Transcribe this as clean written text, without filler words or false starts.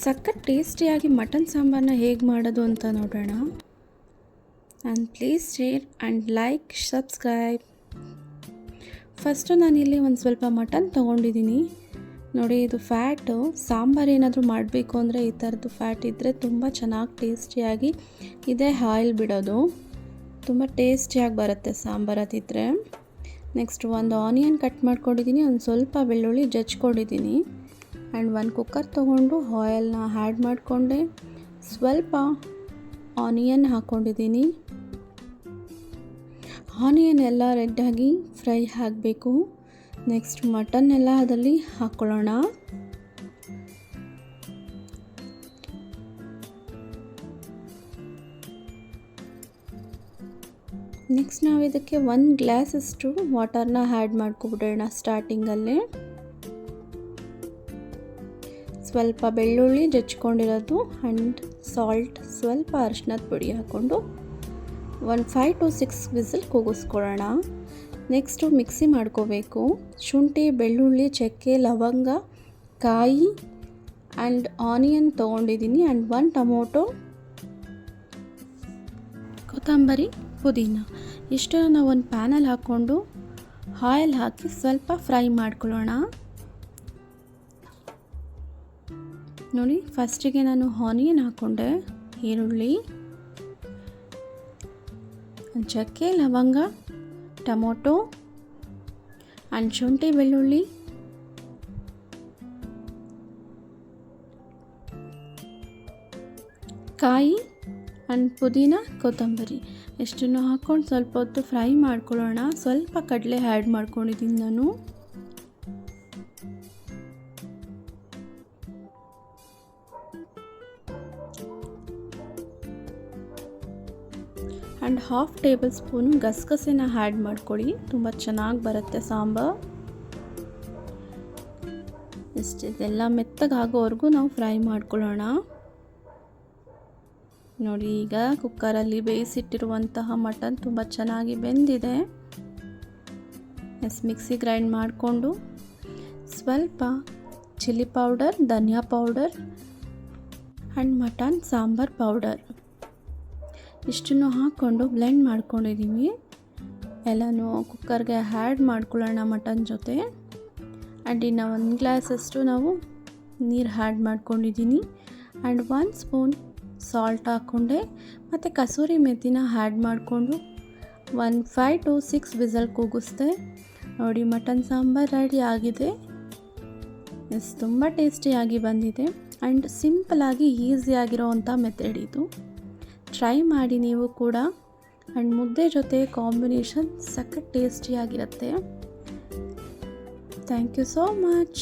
ಸಖತ್ ಟೇಸ್ಟಿಯಾಗಿ ಮಟನ್ ಸಾಂಬಾರನ್ನ ಹೇಗೆ ಮಾಡೋದು ಅಂತ ನೋಡೋಣ. And please share and like subscribe. First ನಾನಿಲ್ಲಿ ಒಂದು ಸ್ವಲ್ಪ ಮಟನ್ ತೊಗೊಂಡಿದ್ದೀನಿ. ನೋಡಿ, ಇದು ಫ್ಯಾಟು. ಸಾಂಬಾರು ಏನಾದರೂ ಮಾಡಬೇಕು ಅಂದರೆ ಈ ಥರದ್ದು ಫ್ಯಾಟ್ ಇದ್ದರೆ ತುಂಬ ಚೆನ್ನಾಗಿ ಟೇಸ್ಟಿಯಾಗಿ ಇದೇ ಆಯಿಲ್ ಬಿಡೋದು, ತುಂಬ ಟೇಸ್ಟಿಯಾಗಿ ಬರುತ್ತೆ ಸಾಂಬಾರು ಅದಿದ್ದರೆ. ನೆಕ್ಸ್ಟ್ ಒಂದು ಆನಿಯನ್ ಕಟ್ ಮಾಡ್ಕೊಂಡಿದ್ದೀನಿ, ಒಂದು ಸ್ವಲ್ಪ ಬೆಳ್ಳುಳ್ಳಿ ಜಜ್ಕೊಂಡಿದ್ದೀನಿ. ಆ್ಯಂಡ್ ಒಂದು ಕುಕ್ಕರ್ ತೊಗೊಂಡು ಆಯಿಲ್ನ ಆ್ಯಡ್ ಮಾಡಿಕೊಂಡೆ, ಸ್ವಲ್ಪ ಆನಿಯನ್ ಹಾಕ್ಕೊಂಡಿದ್ದೀನಿ. ಆನಿಯನ್ ಎಲ್ಲ ರೆಡ್ಡಾಗಿ ಫ್ರೈ ಆಗಬೇಕು. ನೆಕ್ಸ್ಟ್ ಮಟನ್ ಎಲ್ಲ ಅದರಲ್ಲಿ ಹಾಕ್ಕೊಳ್ಳೋಣ. ನೆಕ್ಸ್ಟ್ ನಾವು ಇದಕ್ಕೆ 1 ಗ್ಲಾಸಷ್ಟು ವಾಟರ್ನ ಆ್ಯಡ್ ಮಾಡ್ಕೊಬಿಡೋಣ ಸ್ಟಾರ್ಟಿಂಗಲ್ಲೇ. ಸ್ವಲ್ಪ ಬೆಳ್ಳುಳ್ಳಿ ಜಜ್ಕೊಂಡಿರೋದು ಆ್ಯಂಡ್ ಸಾಲ್ಟ್, ಸ್ವಲ್ಪ ಅರಿಶಿನದ ಪುಡಿ ಹಾಕ್ಕೊಂಡು ಒಂದು 5 to 6 ವಿಸಿಲ್ ಕೂಗಿಸ್ಕೊಳ್ಳೋಣ. ನೆಕ್ಸ್ಟು ಮಿಕ್ಸಿ ಮಾಡ್ಕೋಬೇಕು. ಶುಂಠಿ, ಬೆಳ್ಳುಳ್ಳಿ, ಚಕ್ಕೆ, ಲವಂಗ, ಕಾಯಿ ಆ್ಯಂಡ್ ಆನಿಯನ್ ತೊಗೊಂಡಿದ್ದೀನಿ. ಆ್ಯಂಡ್ 1 ಟೊಮೊಟೊ, ಕೊತ್ತಂಬರಿ, ಪುದೀನ ಇಷ್ಟನ್ನು ನಾವು ಒಂದು ಪ್ಯಾನಲ್ಲಿ ಹಾಕ್ಕೊಂಡು ಆಯಿಲ್ ಹಾಕಿ ಸ್ವಲ್ಪ ಫ್ರೈ ಮಾಡ್ಕೊಳ್ಳೋಣ. ನೋಡಿ, ಫಸ್ಟಿಗೆ ನಾನು ಆನಿಯನ್ ಹಾಕ್ಕೊಂಡೆ, ಈರುಳ್ಳಿ, ಚಕ್ಕೆ, ಲವಂಗ, ಟೊಮೊಟೊ ಆ್ಯಂಡ್ ಶುಂಠಿ, ಬೆಳ್ಳುಳ್ಳಿ, ಕಾಯಿ ಆ್ಯಂಡ್ ಪುದೀನ, ಕೊತ್ತಂಬರಿ ಎಷ್ಟನ್ನು ಹಾಕ್ಕೊಂಡು ಸ್ವಲ್ಪ ಹೊತ್ತು ಫ್ರೈ ಮಾಡ್ಕೊಳ್ಳೋಣ. ಸ್ವಲ್ಪ ಕಡಲೆ ಆ್ಯಡ್ ಮಾಡ್ಕೊಂಡಿದ್ದೀನಿ ನಾನು. ಆ್ಯಂಡ್ 1/2 ಟೇಬಲ್ ಸ್ಪೂನು ಗಸಗಸೆನ ಆ್ಯಡ್ ಮಾಡ್ಕೊಳ್ಳಿ, ತುಂಬ ಚೆನ್ನಾಗಿ ಬರುತ್ತೆ ಸಾಂಬಾರು. ಇದೆಲ್ಲ ಮೆತ್ತಗಾಗೋವರೆಗೂ ನಾವು ಫ್ರೈ ಮಾಡ್ಕೊಳ್ಳೋಣ. ನೋಡಿ, ಈಗ ಕುಕ್ಕರಲ್ಲಿ ಬೇಯಿಸಿಟ್ಟಿರುವಂತಹ ಮಟನ್ ತುಂಬ ಚೆನ್ನಾಗಿ ಬೆಂದಿದೆ. ಮಿಕ್ಸಿ ಗ್ರೈಂಡ್ ಮಾಡಿಕೊಂಡು ಸ್ವಲ್ಪ chilli powder, dhaniya powder and mutton sambar powder ಇಷ್ಟನ್ನು ಹಾಕ್ಕೊಂಡು ಬ್ಲೆಂಡ್ ಮಾಡ್ಕೊಂಡಿದ್ದೀವಿ. ಎಲ್ಲನೂ ಕುಕ್ಕರ್ಗೆ ಆ್ಯಡ್ ಮಾಡ್ಕೊಳ್ಳೋಣ ಮಟನ್ ಜೊತೆ. ಆ್ಯಂಡ್ ಇನ್ನು 1 ಗ್ಲಾಸಷ್ಟು ನಾವು ನೀರು ಆ್ಯಡ್ ಮಾಡ್ಕೊಂಡಿದ್ದೀನಿ. ಆ್ಯಂಡ್ 1 ಸ್ಪೂನ್ ಸಾಲ್ಟ್ ಹಾಕ್ಕೊಂಡೆ ಮತ್ತು ಕಸೂರಿ ಮೆಥಿನ ಆ್ಯಡ್ ಮಾಡಿಕೊಂಡು ಒಂದು 5 to 6 ವಿಸಲ್ ಕೂಗಿಸ್ದೆ. ನೋಡಿ, ಮಟನ್ ಸಾಂಬಾರು ರೆಡಿ ಆಗಿದೆ. ತುಂಬ ಟೇಸ್ಟಿಯಾಗಿ ಬಂದಿದೆ ಆ್ಯಂಡ್ ಸಿಂಪಲಾಗಿ ಈಸಿಯಾಗಿರೋವಂಥ ಮೆಥಡ್ ಇದು. ಟ್ರೈ ಮಾಡಿ ನೀವು ಕೂಡ. ಆ್ಯಂಡ್ ಮುದ್ದೆ ಜೊತೆ ಕಾಂಬಿನೇಷನ್ ಸಖತ್ ಟೇಸ್ಟಿಯಾಗಿರುತ್ತೆ. Thank you so much.